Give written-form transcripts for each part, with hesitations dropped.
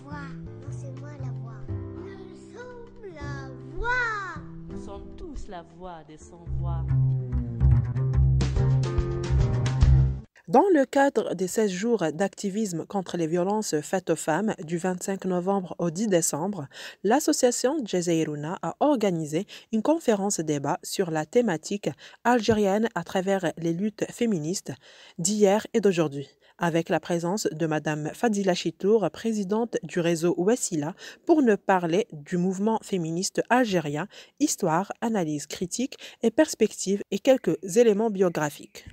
voix. Non, c'est moi la voix. Nous sommes la voix. Nous sommes tous la voix des sans-voix. Dans le cadre des 16 jours d'activisme contre les violences faites aux femmes du 25 novembre au 10 décembre, l'association Jazairuna a organisé une conférence-débat sur la thématique algérienne à travers les luttes féministes d'hier et d'aujourd'hui, avec la présence de Madame Fadila Chitour, présidente du réseau Wassila, pour nous parler du mouvement féministe algérien, histoire, analyse critique et perspective et quelques éléments biographiques.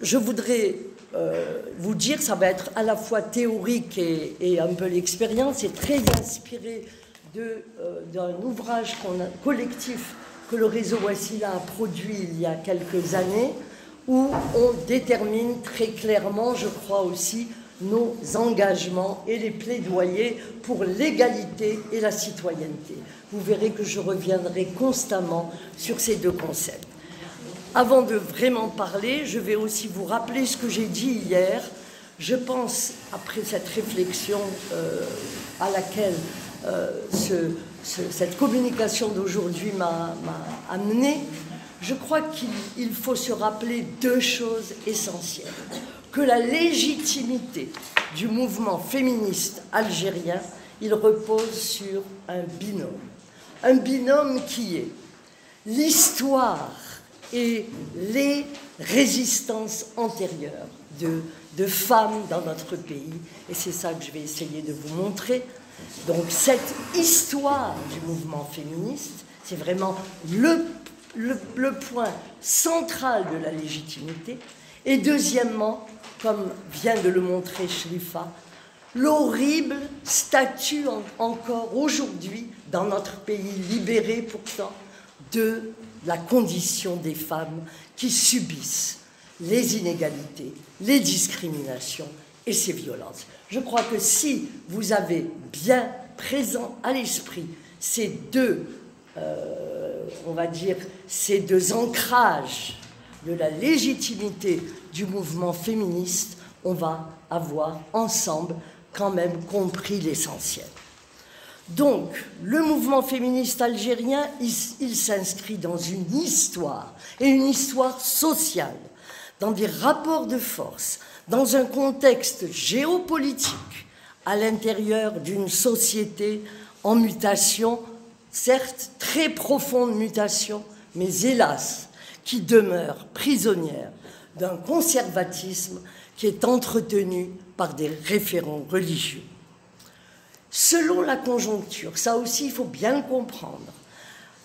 Je voudrais vous dire, ça va être à la fois théorique et un peu l'expérience, c'est très inspiré d'un ouvrage collectif que le réseau Wassila a produit il y a quelques années, où on détermine très clairement, je crois aussi, nos engagements et les plaidoyers pour l'égalité et la citoyenneté. Vous verrez que je reviendrai constamment sur ces deux concepts. Avant de vraiment parler, je vais aussi vous rappeler ce que j'ai dit hier. Je pense, après cette réflexion à laquelle cette communication d'aujourd'hui m'a amené, je crois qu'il faut se rappeler deux choses essentielles. Que la légitimité du mouvement féministe algérien, il repose sur un binôme. Un binôme qui est l'histoire et les résistances antérieures de femmes dans notre pays. Et c'est ça que je vais essayer de vous montrer. Donc cette histoire du mouvement féministe, c'est vraiment le point central de la légitimité. Et deuxièmement, comme vient de le montrer Shrifa, l'horrible statut encore aujourd'hui dans notre pays libéré pourtant de la condition des femmes qui subissent les inégalités, les discriminations et ces violences. Je crois que si vous avez bien présent à l'esprit ces deux, on va dire, ces deux ancrages de la légitimité du mouvement féministe, on va avoir ensemble quand même compris l'essentiel. Donc, le mouvement féministe algérien, il s'inscrit dans une histoire, et une histoire sociale, dans des rapports de force, dans un contexte géopolitique, à l'intérieur d'une société en mutation, certes très profonde mutation, mais hélas, qui demeure prisonnière d'un conservatisme qui est entretenu par des référents religieux. Selon la conjoncture, ça aussi il faut bien le comprendre,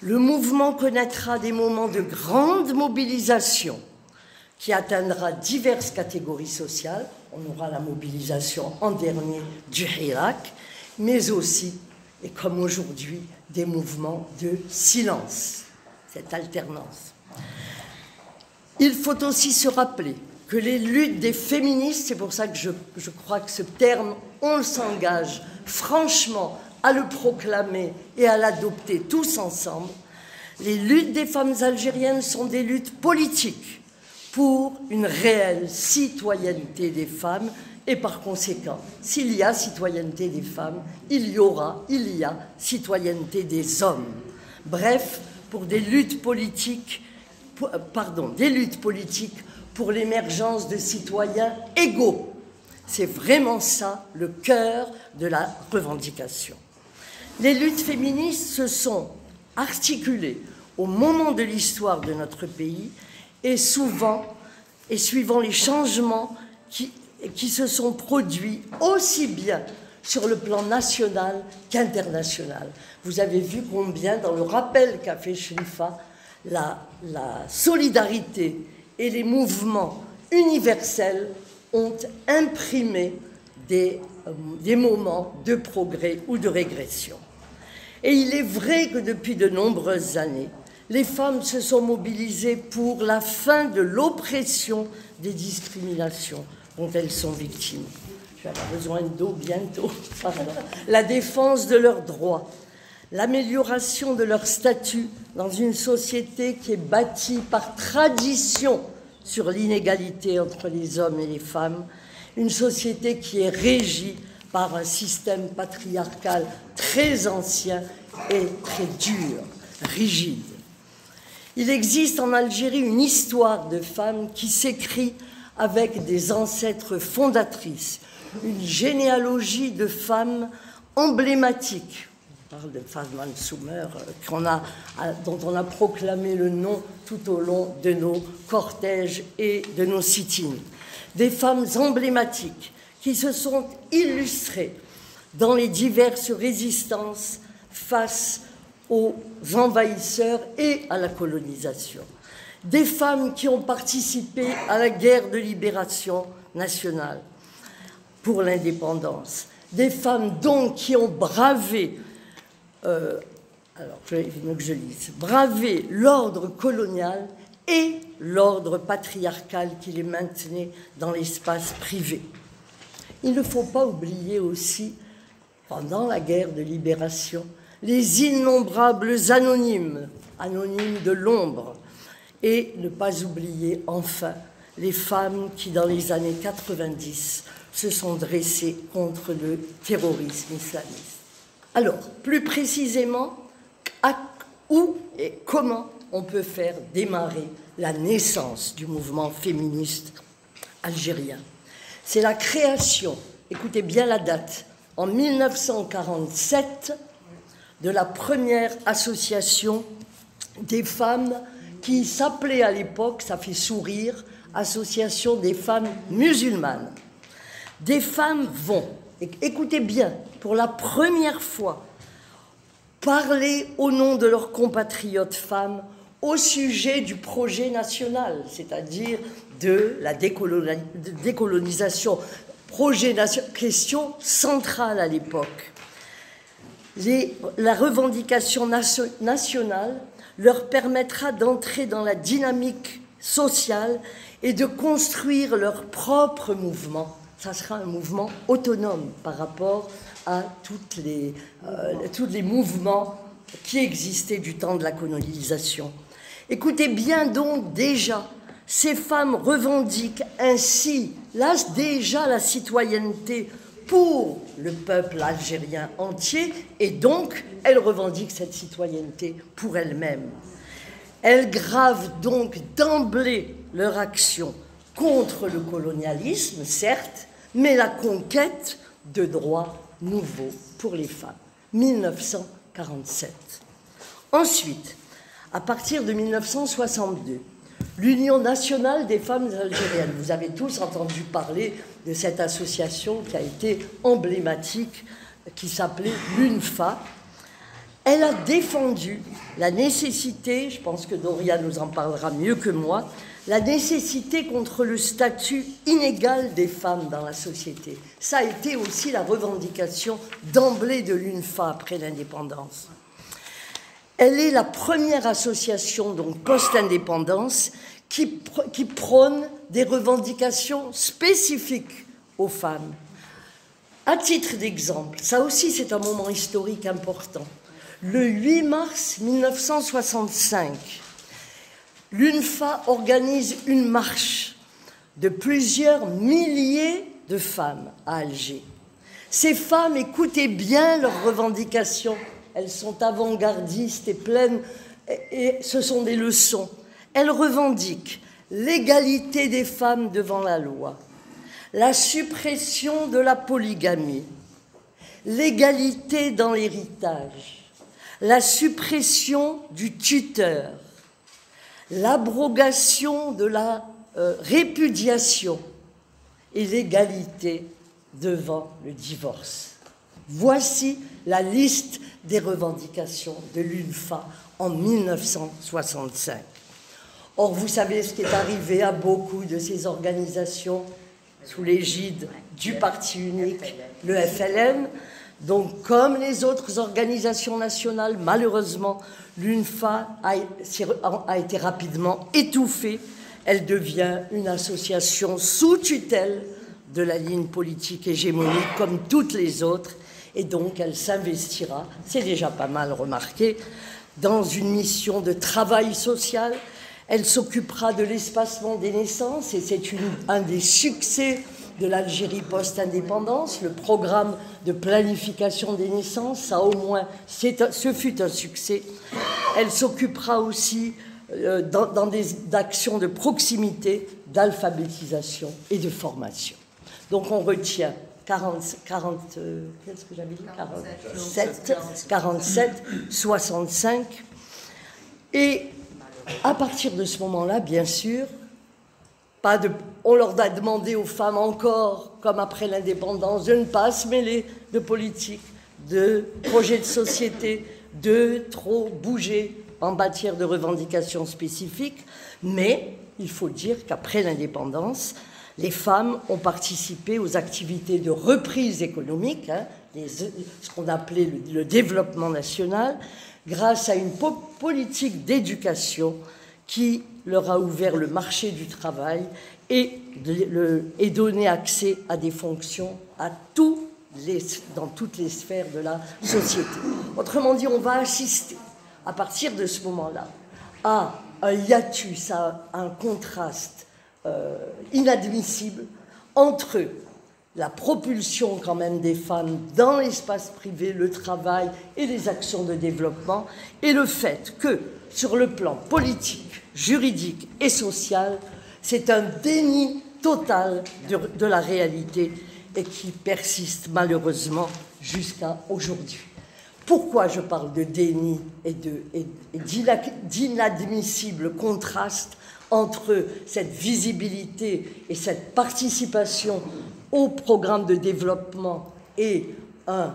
le mouvement connaîtra des moments de grande mobilisation qui atteindra diverses catégories sociales. On aura la mobilisation en dernier du Hirak, mais aussi, et comme aujourd'hui, des mouvements de silence, cette alternance. Il faut aussi se rappeler que les luttes des féministes, c'est pour ça que je crois que ce terme, on s'engage franchement à le proclamer et à l'adopter tous ensemble, les luttes des femmes algériennes sont des luttes politiques pour une réelle citoyenneté des femmes et par conséquent, s'il y a citoyenneté des femmes, il y a citoyenneté des hommes. Bref, pour des luttes politiques pour l'émergence de citoyens égaux. C'est vraiment ça le cœur de la revendication. Les luttes féministes se sont articulées au moment de l'histoire de notre pays et suivant les changements qui se sont produits aussi bien sur le plan national qu'international. Vous avez vu combien, dans le rappel qu'a fait Shrifa, la solidarité et les mouvements universels ont imprimé des moments de progrès ou de régression. Et il est vrai que depuis de nombreuses années, les femmes se sont mobilisées pour la fin de l'oppression des discriminations dont elles sont victimes. Je vais avoir besoin d'eau bientôt. La défense de leurs droits, l'amélioration de leur statut dans une société qui est bâtie par tradition sur l'inégalité entre les hommes et les femmes, une société qui est régie par un système patriarcal très ancien et très dur, rigide. Il existe en Algérie une histoire de femmes qui s'écrit avec des ancêtres fondatrices, une généalogie de femmes emblématiques. On parle de Fatma Soumer, dont on a proclamé le nom tout au long de nos cortèges et de nos sit-ins. Des femmes emblématiques qui se sont illustrées dans les diverses résistances face aux envahisseurs et à la colonisation. Des femmes qui ont participé à la guerre de libération nationale pour l'indépendance. Des femmes donc qui ont bravé, bravé l'ordre colonial et l'ordre patriarcal qui les maintenait dans l'espace privé. Il ne faut pas oublier aussi, pendant la guerre de libération, les innombrables anonymes de l'ombre, et ne pas oublier enfin les femmes qui, dans les années 90, se sont dressées contre le terrorisme islamiste. Alors, plus précisément, où et comment on peut faire démarrer la naissance du mouvement féministe algérien? C'est la création, écoutez bien la date, en 1947, de la première association des femmes qui s'appelait à l'époque, ça fait sourire, Association des femmes musulmanes. Des femmes vont, écoutez bien, pour la première fois, parler au nom de leurs compatriotes femmes au sujet du projet national, c'est-à-dire de la décolonisation. Projet national, question centrale à l'époque. La revendication nationale leur permettra d'entrer dans la dynamique sociale et de construire leur propre mouvement. Ça sera un mouvement autonome par rapport à tous les mouvements qui existaient du temps de la colonisation. Écoutez bien donc déjà, ces femmes revendiquent ainsi déjà la citoyenneté pour le peuple algérien entier, et donc elles revendiquent cette citoyenneté pour elles-mêmes. Elles gravent donc d'emblée leur action contre le colonialisme, certes, mais la conquête de droits nouveaux pour les femmes. 1947. Ensuite, à partir de 1962, l'Union nationale des femmes algériennes, vous avez tous entendu parler de cette association qui a été emblématique, qui s'appelait l'UNFA. Elle a défendu la nécessité, je pense que Doria nous en parlera mieux que moi, la nécessité contre le statut inégal des femmes dans la société. Ça a été aussi la revendication d'emblée de l'UNFA après l'indépendance. Elle est la première association, donc post-indépendance, qui prône des revendications spécifiques aux femmes. À titre d'exemple, ça aussi c'est un moment historique important. Le 8 mars 1965, l'UNFA organise une marche de plusieurs milliers de femmes à Alger. Ces femmes, écoutez bien leurs revendications. Elles sont avant-gardistes et pleines, et ce sont des leçons. Elles revendiquent l'égalité des femmes devant la loi, la suppression de la polygamie, l'égalité dans l'héritage, la suppression du tuteur, l'abrogation de la répudiation et l'égalité devant le divorce. Voici la liste des revendications de l'UNFA en 1965. Or, vous savez ce qui est arrivé à beaucoup de ces organisations sous l'égide du parti unique, le FLN. Donc, comme les autres organisations nationales, malheureusement, l'UNFA a été rapidement étouffée. Elle devient une association sous tutelle de la ligne politique hégémonique, comme toutes les autres. Et donc, elle s'investira, c'est déjà pas mal remarqué, dans une mission de travail social. Elle s'occupera de l'espacement des naissances, et c'est un des succès de l'Algérie post-indépendance, le programme de planification des naissances, ça au moins, ce fut un succès. Elle s'occupera aussi d'actions de proximité, d'alphabétisation et de formation. Donc on retient 47, 65, et à partir de ce moment-là, bien sûr, on leur a demandé aux femmes encore, comme après l'indépendance, de ne pas se mêler de politique, de projets de société, de trop bouger en matière de revendications spécifiques. Mais il faut dire qu'après l'indépendance, les femmes ont participé aux activités de reprise économique, ce qu'on appelait le développement national, grâce à une politique d'éducation qui leur a ouvert le marché du travail et donné accès à des fonctions dans toutes les sphères de la société. Autrement dit, on va assister, à partir de ce moment-là, à un hiatus, à un contraste inadmissible entre la propulsion quand même des femmes dans l'espace privé, le travail et les actions de développement, et le fait que, sur le plan politique, juridique et social, c'est un déni total de la réalité et qui persiste malheureusement jusqu'à aujourd'hui. Pourquoi je parle de déni et d'inadmissible contraste entre cette visibilité et cette participation au programme de développement et une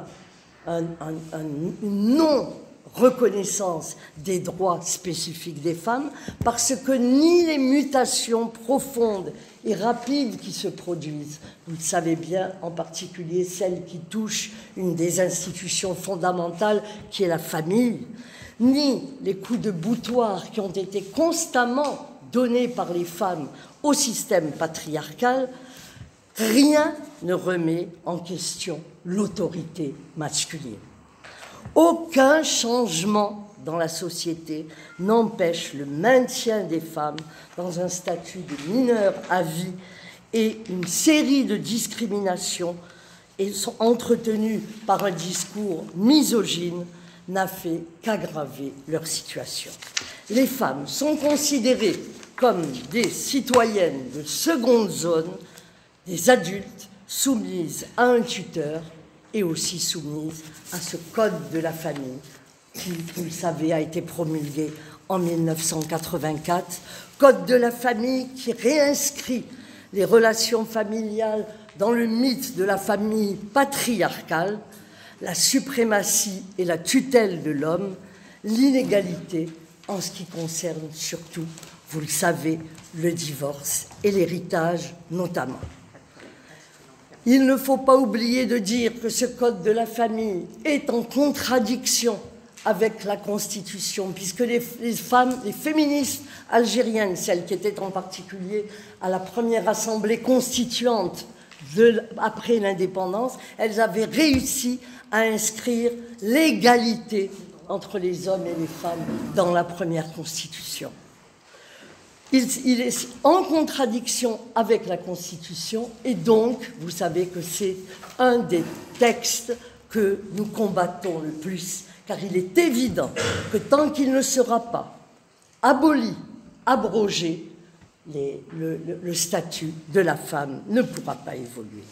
non-reconnaissance des droits spécifiques des femmes? Parce que ni les mutations profondes et rapides qui se produisent, vous le savez bien, en particulier celles qui touchent une des institutions fondamentales qui est la famille, ni les coups de boutoir qui ont été constamment donnés par les femmes au système patriarcal, rien ne remet en question l'autorité masculine. Aucun changement dans la société n'empêche le maintien des femmes dans un statut de mineur à vie, et une série de discriminations sont entretenues par un discours misogyne n'a fait qu'aggraver leur situation. Les femmes sont considérées comme des citoyennes de seconde zone, des adultes soumises à un tuteur et aussi soumises à ce code de la famille qui, vous le savez, a été promulgué en 1984. Code de la famille qui réinscrit les relations familiales dans le mythe de la famille patriarcale, la suprématie et la tutelle de l'homme, l'inégalité en ce qui concerne surtout, vous le savez, le divorce et l'héritage notamment. Il ne faut pas oublier de dire que ce code de la famille est en contradiction avec la Constitution, puisque les femmes, les féministes algériennes, celles qui étaient en particulier à la première assemblée constituante après l'indépendance, elles avaient réussi à inscrire l'égalité entre les hommes et les femmes dans la première Constitution. Il est en contradiction avec la Constitution, et donc, vous savez que c'est un des textes que nous combattons le plus, car il est évident que tant qu'il ne sera pas aboli, abrogé, le statut de la femme ne pourra pas évoluer.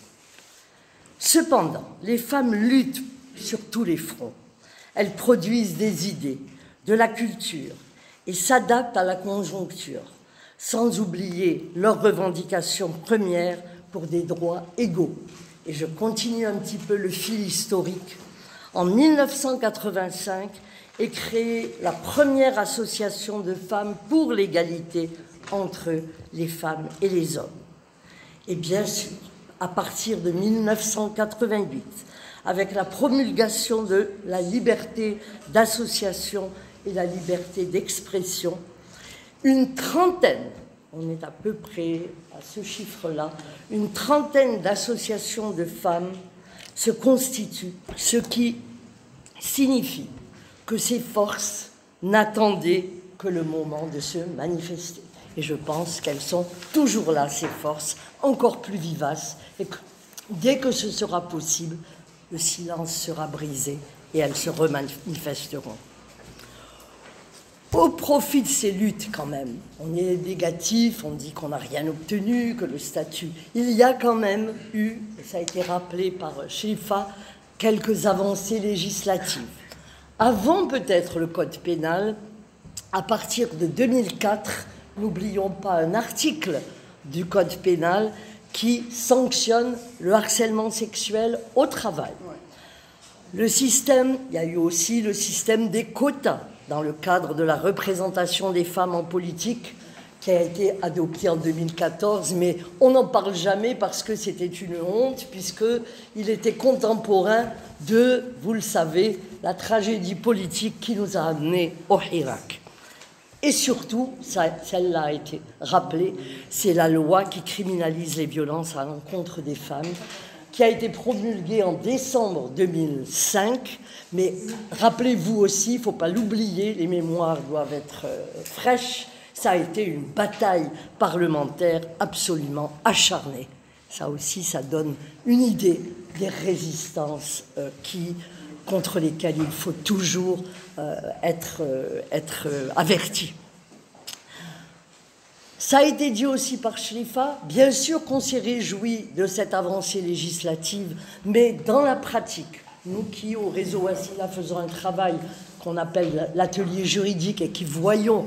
Cependant, les femmes luttent sur tous les fronts. Elles produisent des idées, de la culture, et s'adaptent à la conjoncture, sans oublier leurs revendications premières pour des droits égaux. Et je continue un petit peu le fil historique. En 1985 est créée la première association de femmes pour l'égalité entre les femmes et les hommes. Et bien sûr, à partir de 1988, avec la promulgation de la liberté d'association et la liberté d'expression, une trentaine, on est à peu près à ce chiffre-là, une trentaine d'associations de femmes se constituent, ce qui signifie que ces forces n'attendaient que le moment de se manifester. Et je pense qu'elles sont toujours là, ces forces, encore plus vivaces. Et que, dès que ce sera possible, le silence sera brisé et elles se remanifesteront. Au profit de ces luttes, quand même, on est négatif, on dit qu'on n'a rien obtenu, que le statut... Il y a quand même eu, ça a été rappelé par Shrifa, quelques avancées législatives. Avant peut-être le code pénal, à partir de 2004, n'oublions pas un article du code pénal qui sanctionne le harcèlement sexuel au travail. Le système, il y a eu aussi le système des quotas dans le cadre de la représentation des femmes en politique qui a été adopté en 2014, mais on n'en parle jamais parce que c'était une honte, puisqu'il était contemporain de, vous le savez, la tragédie politique qui nous a amenés au Irak. Et surtout, celle-là a été rappelée, c'est la loi qui criminalise les violences à l'encontre des femmes, qui a été promulguée en décembre 2005. Mais rappelez-vous aussi, il ne faut pas l'oublier, les mémoires doivent être fraîches, ça a été une bataille parlementaire absolument acharnée. Ça aussi, ça donne une idée des résistances contre lesquelles il faut toujours être averti. Ça a été dit aussi par Shrifa, bien sûr qu'on s'est réjoui de cette avancée législative, mais dans la pratique, nous qui, au réseau Wassila, faisons un travail qu'on appelle l'atelier juridique et qui voyons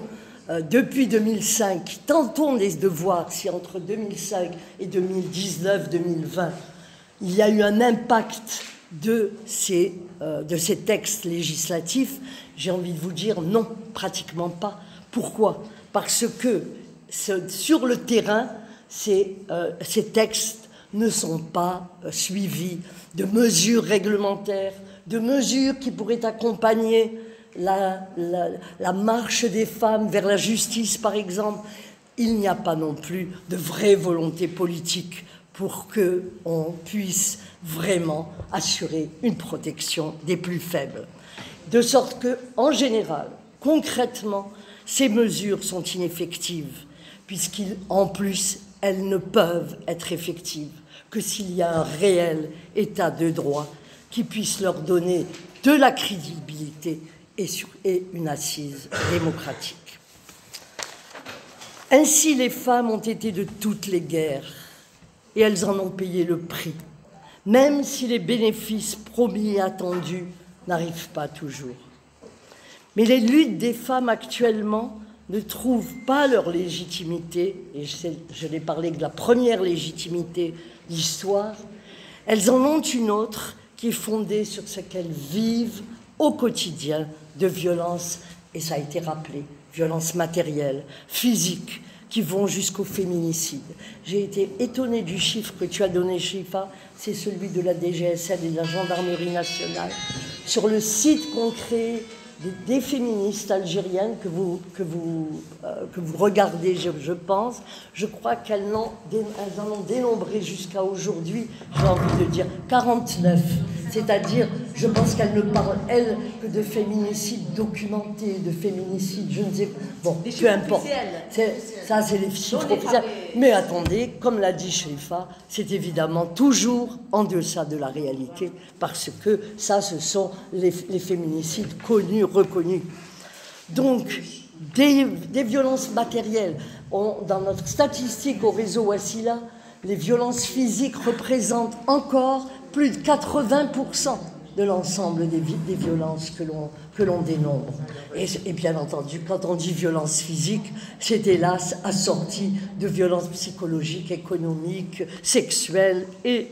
depuis 2005, qui tentons de voir si entre 2005 et 2019-2020, il y a eu un impact de ces textes législatifs, j'ai envie de vous dire non, pratiquement pas. Pourquoi? Parce que sur le terrain, ces textes ne sont pas suivis de mesures réglementaires, de mesures qui pourraient accompagner la marche des femmes vers la justice, par exemple. Il n'y a pas non plus de vraie volonté politique pour qu'on puisse vraiment assurer une protection des plus faibles. De sorte que, en général, concrètement, ces mesures sont ineffectives, puisqu'en plus, elles ne peuvent être effectives que s'il y a un réel état de droit qui puisse leur donner de la crédibilité et une assise démocratique. Ainsi, les femmes ont été de toutes les guerres et elles en ont payé le prix, même si les bénéfices promis et attendus n'arrivent pas toujours. Mais les luttes des femmes actuellement ne trouvent pas leur légitimité, et je l'ai parlé de la première légitimité d'histoire, elles en ont une autre qui est fondée sur ce qu'elles vivent au quotidien de violences, et ça a été rappelé, violences matérielles, physiques, qui vont jusqu'au féminicide. J'ai été étonnée du chiffre que tu as donné, Shrifa, c'est celui de la DGSN et de la Gendarmerie nationale. Sur le site qu'on crée des féministes algériennes que vous regardez, je pense, je crois qu'elles en ont dénombré jusqu'à aujourd'hui, j'ai envie de dire, 49. C'est-à-dire, je pense qu'elles ne parlent, elles, que de féminicides documentés, de féminicides, je ne sais pas. Bon, peu importe. Ça, c'est les chiffres officiels. Mais attendez, comme l'a dit Shrifa, c'est évidemment toujours en deçà de la réalité, parce que ça, ce sont les féminicides connus, reconnus. Donc, des violences matérielles. Dans notre statistique au réseau Wassila, les violences physiques représentent encore plus de 80% de l'ensemble des violences que l'on dénombre. Et bien entendu, quand on dit violence physique, c'est hélas assorti de violences psychologiques, économiques, sexuelles. Et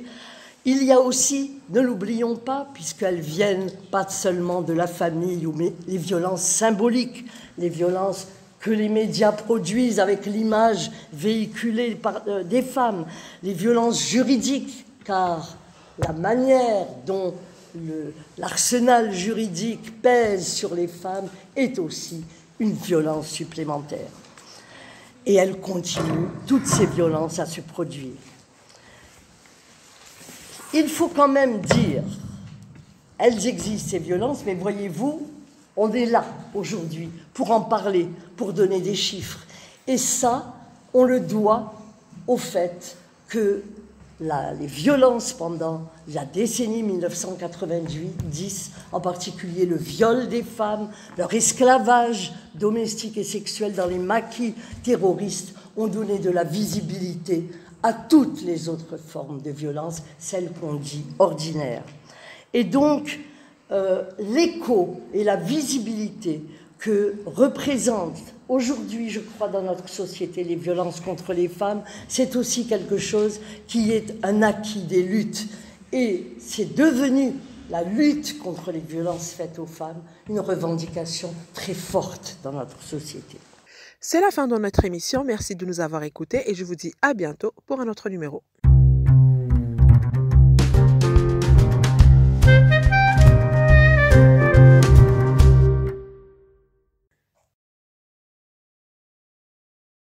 il y a aussi, ne l'oublions pas, puisqu'elles viennent pas seulement de la famille, mais les violences symboliques, les violences que les médias produisent avec l'image véhiculée par des femmes, les violences juridiques, car la manière dont l'arsenal juridique pèse sur les femmes est aussi une violence supplémentaire. Et elles continuent, toutes ces violences, à se produire. Il faut quand même dire, elles existent, ces violences, mais voyez-vous, On est là aujourd'hui pour en parler, pour donner des chiffres. Et ça, on le doit au fait que les violences pendant la décennie 1990, en particulier le viol des femmes, leur esclavage domestique et sexuel dans les maquis terroristes, ont donné de la visibilité à toutes les autres formes de violence, celles qu'on dit ordinaires. Et donc, l'écho et la visibilité que représentent aujourd'hui, je crois, dans notre société, les violences contre les femmes, c'est aussi quelque chose qui est un acquis des luttes. Et c'est devenu, la lutte contre les violences faites aux femmes, une revendication très forte dans notre société. C'est la fin de notre émission. Merci de nous avoir écoutés et je vous dis à bientôt pour un autre numéro.